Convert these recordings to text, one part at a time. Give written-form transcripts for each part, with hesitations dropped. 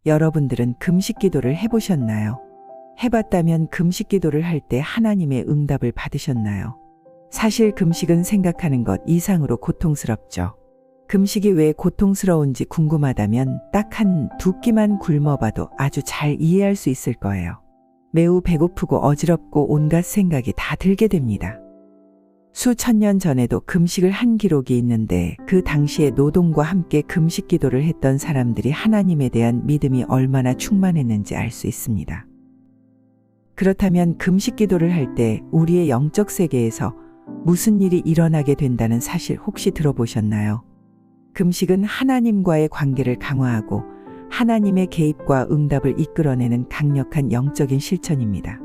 여러분들은 금식 기도를 해보셨나요? 해봤다면 금식 기도를 할 때 하나님의 응답을 받으셨나요? 사실 금식은 생각하는 것 이상으로 고통스럽죠. 금식이 왜 고통스러운지 궁금하다면 딱 두 끼만 굶어봐도 아주 잘 이해할 수 있을 거예요. 매우 배고프고 어지럽고 온갖 생각이 다 들게 됩니다. 수천 년 전에도 금식을 한 기록이 있는데 그 당시에 노동과 함께 금식 기도를 했던 사람들이 하나님에 대한 믿음이 얼마나 충만했는지 알 수 있습니다. 그렇다면 금식 기도를 할 때 우리의 영적 세계에서 무슨 일이 일어나게 된다는 사실 혹시 들어보셨나요? 금식은 하나님과의 관계를 강화하고 하나님의 개입과 응답을 이끌어내는 강력한 영적인 실천입니다.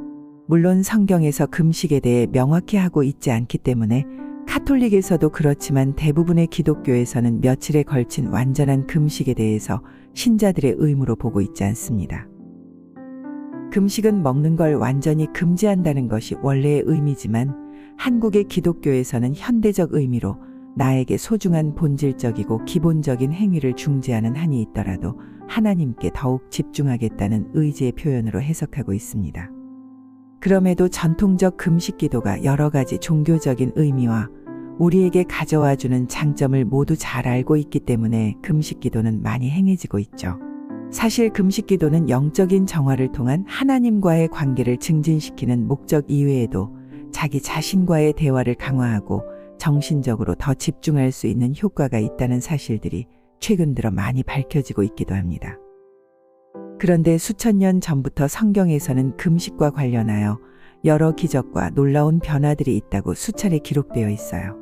물론 성경에서 금식에 대해 명확히 하고 있지 않기 때문에 카톨릭에서도 그렇지만 대부분의 기독교에서는 며칠에 걸친 완전한 금식에 대해서 신자들의 의무로 보고 있지 않습니다. 금식은 먹는 걸 완전히 금지한다는 것이 원래의 의미지만 한국의 기독교에서는 현대적 의미로 나에게 소중한 본질적이고 기본적인 행위를 중지하는 한이 있더라도 하나님께 더욱 집중하겠다는 의지의 표현으로 해석하고 있습니다. 그럼에도 전통적 금식 기도가 여러 가지 종교적인 의미와 우리에게 가져와주는 장점을 모두 잘 알고 있기 때문에 금식 기도는 많이 행해지고 있죠. 사실 금식 기도는 영적인 정화를 통한 하나님과의 관계를 증진시키는 목적 이외에도 자기 자신과의 대화를 강화하고 정신적으로 더 집중할 수 있는 효과가 있다는 사실들이 최근 들어 많이 밝혀지고 있기도 합니다. 그런데 수천 년 전부터 성경에서는 금식과 관련하여 여러 기적과 놀라운 변화들이 있다고 수차례 기록되어 있어요.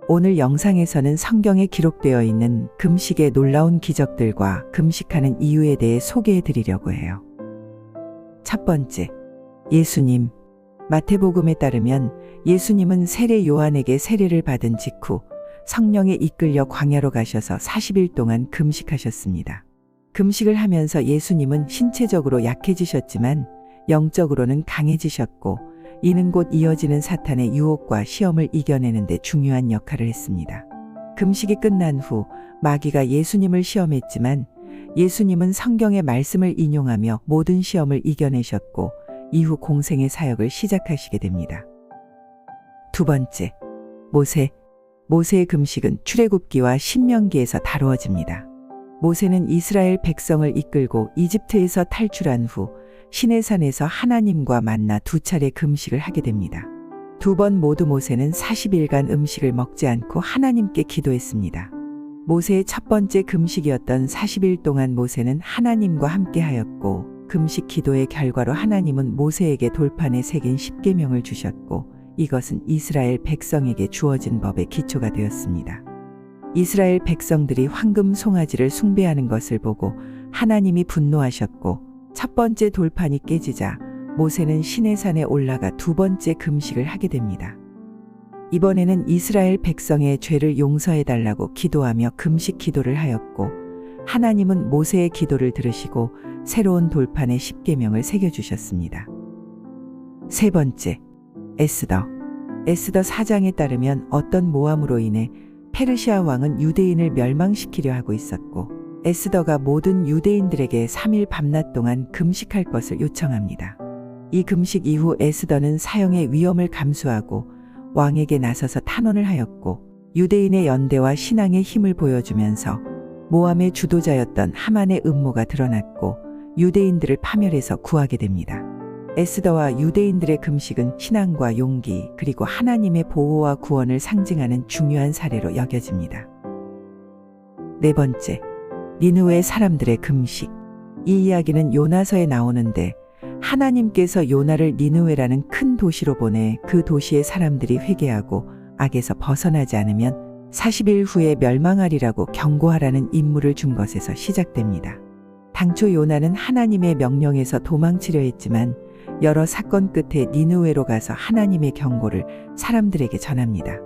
오늘 영상에서는 성경에 기록되어 있는 금식의 놀라운 기적들과 금식하는 이유에 대해 소개해 드리려고 해요. 첫 번째, 예수님. 마태복음에 따르면 예수님은 세례 요한에게 세례를 받은 직후 성령에 이끌려 광야로 가셔서 40일 동안 금식하셨습니다. 금식을 하면서 예수님은 신체적으로 약해지셨지만 영적으로는 강해지셨고 이는 곧 이어지는 사탄의 유혹과 시험을 이겨내는 데 중요한 역할을 했습니다. 금식이 끝난 후 마귀가 예수님을 시험했지만 예수님은 성경의 말씀을 인용하며 모든 시험을 이겨내셨고 이후 공생의 사역을 시작하시게 됩니다. 두 번째, 모세. 모세의 금식은 출애굽기와 신명기에서 다루어집니다. 모세는 이스라엘 백성을 이끌고 이집트에서 탈출한 후 시내산에서 하나님과 만나 2차례 금식을 하게 됩니다. 2번 모두 모세는 40일간 음식을 먹지 않고 하나님께 기도했습니다. 모세의 첫 번째 금식이었던 40일 동안 모세는 하나님과 함께 하였고 금식 기도의 결과로 하나님은 모세에게 돌판에 새긴 10계명을 주셨고 이것은 이스라엘 백성에게 주어진 법의 기초가 되었습니다. 이스라엘 백성들이 황금 송아지를 숭배하는 것을 보고 하나님이 분노하셨고 첫 번째 돌판이 깨지자 모세는 시내산에 올라가 2번째 금식을 하게 됩니다. 이번에는 이스라엘 백성의 죄를 용서해달라고 기도하며 금식 기도를 하였고 하나님은 모세의 기도를 들으시고 새로운 돌판에 10계명을 새겨주셨습니다. 세 번째, 에스더. 에스더 4장에 따르면 어떤 모함으로 인해 페르시아 왕은 유대인을 멸망시키려 하고 있었고 에스더가 모든 유대인들에게 3일 밤낮 동안 금식할 것을 요청합니다. 이 금식 이후 에스더는 사형의 위험을 감수하고 왕에게 나서서 탄원을 하였고 유대인의 연대와 신앙의 힘을 보여주면서 모함의 주도자였던 하만의 음모가 드러났고 유대인들을 파멸해서 구하게 됩니다. 에스더와 유대인들의 금식은 신앙과 용기 그리고 하나님의 보호와 구원을 상징하는 중요한 사례로 여겨집니다. 네 번째, 니느웨 사람들의 금식. 이 이야기는 요나서에 나오는데 하나님께서 요나를 니느웨라는 큰 도시로 보내 그 도시의 사람들이 회개하고 악에서 벗어나지 않으면 40일 후에 멸망하리라고 경고하라는 임무를 준 것에서 시작됩니다. 당초 요나는 하나님의 명령에서 도망치려 했지만 여러 사건 끝에 니느웨로 가서 하나님의 경고를 사람들에게 전합니다.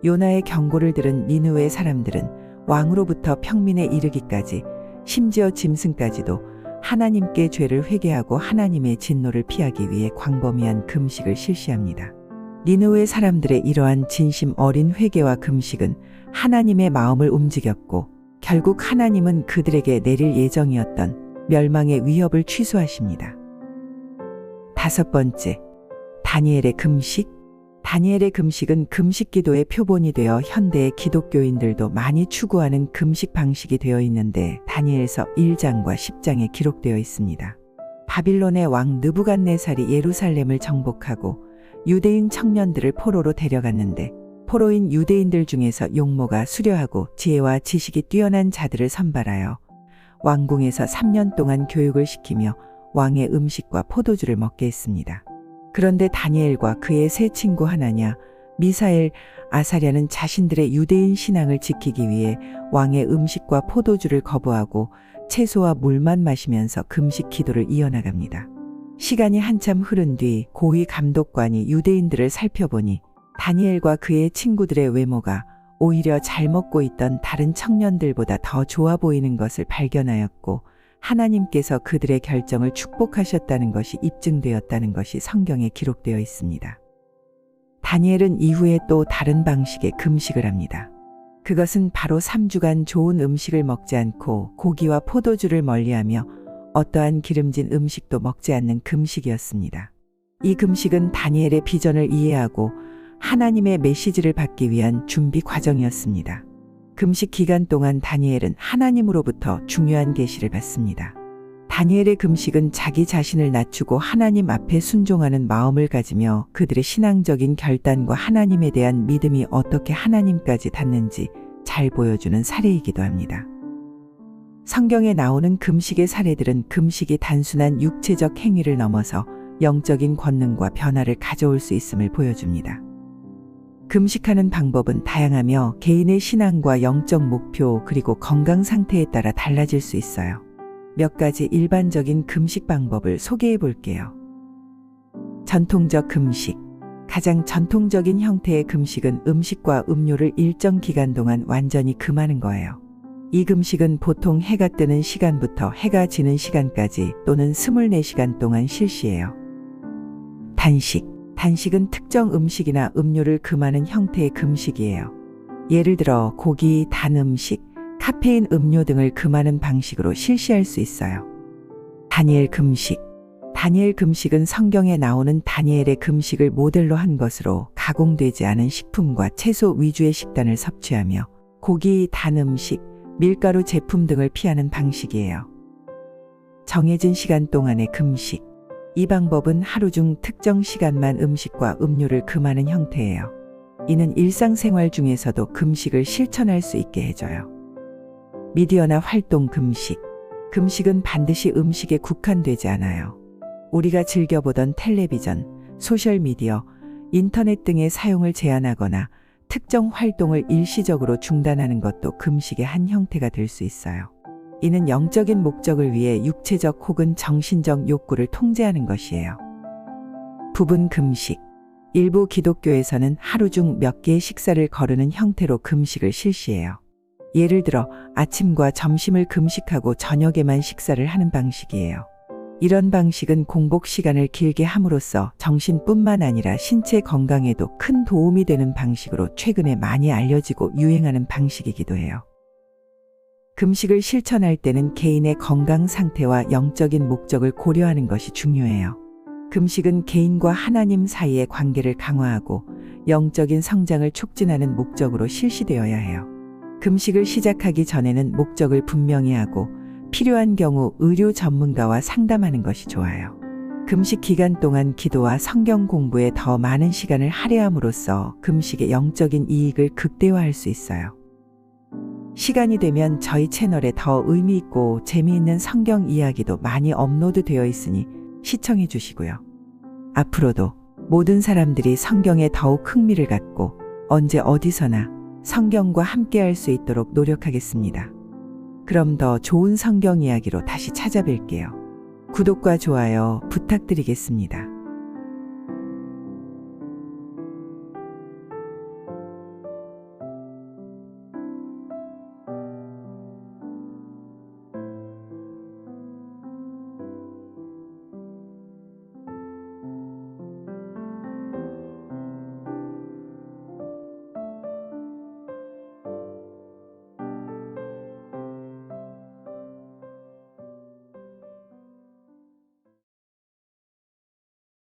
요나의 경고를 들은 니느웨 사람들은 왕으로부터 평민에 이르기까지 심지어 짐승까지도 하나님께 죄를 회개하고 하나님의 진노를 피하기 위해 광범위한 금식을 실시합니다. 니느웨 사람들의 이러한 진심 어린 회개와 금식은 하나님의 마음을 움직였고 결국 하나님은 그들에게 내릴 예정이었던 멸망의 위협을 취소하십니다. 5번째, 다니엘의 금식. 다니엘의 금식은 금식 기도의 표본이 되어 현대의 기독교인들도 많이 추구하는 금식 방식이 되어 있는데 다니엘서 1장과 10장에 기록되어 있습니다. 바빌론의 왕 느부갓네살이 예루살렘을 정복하고 유대인 청년들을 포로로 데려갔는데 포로인 유대인들 중에서 용모가 수려하고 지혜와 지식이 뛰어난 자들을 선발하여 왕궁에서 3년 동안 교육을 시키며 왕의 음식과 포도주를 먹게 했습니다. 그런데 다니엘과 그의 세 친구 하나냐, 미사엘, 아사랴는 자신들의 유대인 신앙을 지키기 위해 왕의 음식과 포도주를 거부하고 채소와 물만 마시면서 금식 기도를 이어나갑니다. 시간이 한참 흐른 뒤 고위 감독관이 유대인들을 살펴보니 다니엘과 그의 친구들의 외모가 오히려 잘 먹고 있던 다른 청년들보다 더 좋아 보이는 것을 발견하였고 하나님께서 그들의 결정을 축복하셨다는 것이 입증되었다는 것이 성경에 기록되어 있습니다. 다니엘은 이후에 또 다른 방식의 금식을 합니다. 그것은 바로 3주간 좋은 음식을 먹지 않고 고기와 포도주를 멀리하며 어떠한 기름진 음식도 먹지 않는 금식이었습니다. 이 금식은 다니엘의 비전을 이해하고 하나님의 메시지를 받기 위한 준비 과정이었습니다. 금식 기간 동안 다니엘은 하나님으로부터 중요한 계시를 받습니다. 다니엘의 금식은 자기 자신을 낮추고 하나님 앞에 순종하는 마음을 가지며 그들의 신앙적인 결단과 하나님에 대한 믿음이 어떻게 하나님까지 닿는지 잘 보여주는 사례이기도 합니다. 성경에 나오는 금식의 사례들은 금식이 단순한 육체적 행위를 넘어서 영적인 권능과 변화를 가져올 수 있음을 보여줍니다. 금식하는 방법은 다양하며 개인의 신앙과 영적 목표 그리고 건강 상태에 따라 달라질 수 있어요. 몇 가지 일반적인 금식 방법을 소개해 볼게요. 전통적 금식. 가장 전통적인 형태의 금식은 음식과 음료를 일정 기간 동안 완전히 금하는 거예요. 이 금식은 보통 해가 뜨는 시간부터 해가 지는 시간까지 또는 24시간 동안 실시해요. 단식. 단식은 특정 음식이나 음료를 금하는 형태의 금식이에요. 예를 들어 고기, 단 음식, 카페인 음료 등을 금하는 방식으로 실시할 수 있어요. 다니엘 금식. 다니엘 금식은 성경에 나오는 다니엘의 금식을 모델로 한 것으로 가공되지 않은 식품과 채소 위주의 식단을 섭취하며 고기, 단 음식, 밀가루 제품 등을 피하는 방식이에요. 정해진 시간 동안의 금식. 이 방법은 하루 중 특정 시간만 음식과 음료를 금하는 형태예요. 이는 일상생활 중에서도 금식을 실천할 수 있게 해줘요. 미디어나 활동 금식. 금식은 반드시 음식에 국한되지 않아요. 우리가 즐겨보던 텔레비전, 소셜미디어, 인터넷 등의 사용을 제한하거나 특정 활동을 일시적으로 중단하는 것도 금식의 한 형태가 될 수 있어요. 이는 영적인 목적을 위해 육체적 혹은 정신적 욕구를 통제하는 것이에요. 부분 금식. 일부 기독교에서는 하루 중 몇 개의 식사를 거르는 형태로 금식을 실시해요. 예를 들어 아침과 점심을 금식하고 저녁에만 식사를 하는 방식이에요. 이런 방식은 공복 시간을 길게 함으로써 정신뿐만 아니라 신체 건강에도 큰 도움이 되는 방식으로 최근에 많이 알려지고 유행하는 방식이기도 해요. 금식을 실천할 때는 개인의 건강 상태와 영적인 목적을 고려하는 것이 중요해요. 금식은 개인과 하나님 사이의 관계를 강화하고 영적인 성장을 촉진하는 목적으로 실시되어야 해요. 금식을 시작하기 전에는 목적을 분명히 하고 필요한 경우 의료 전문가와 상담하는 것이 좋아요. 금식 기간 동안 기도와 성경 공부에 더 많은 시간을 할애함으로써 금식의 영적인 이익을 극대화할 수 있어요. 시간이 되면 저희 채널에 더 의미 있고 재미있는 성경 이야기도 많이 업로드되어 있으니 시청해 주시고요. 앞으로도 모든 사람들이 성경에 더욱 흥미를 갖고 언제 어디서나 성경과 함께할 수 있도록 노력하겠습니다. 그럼 더 좋은 성경 이야기로 다시 찾아뵐게요. 구독과 좋아요 부탁드리겠습니다.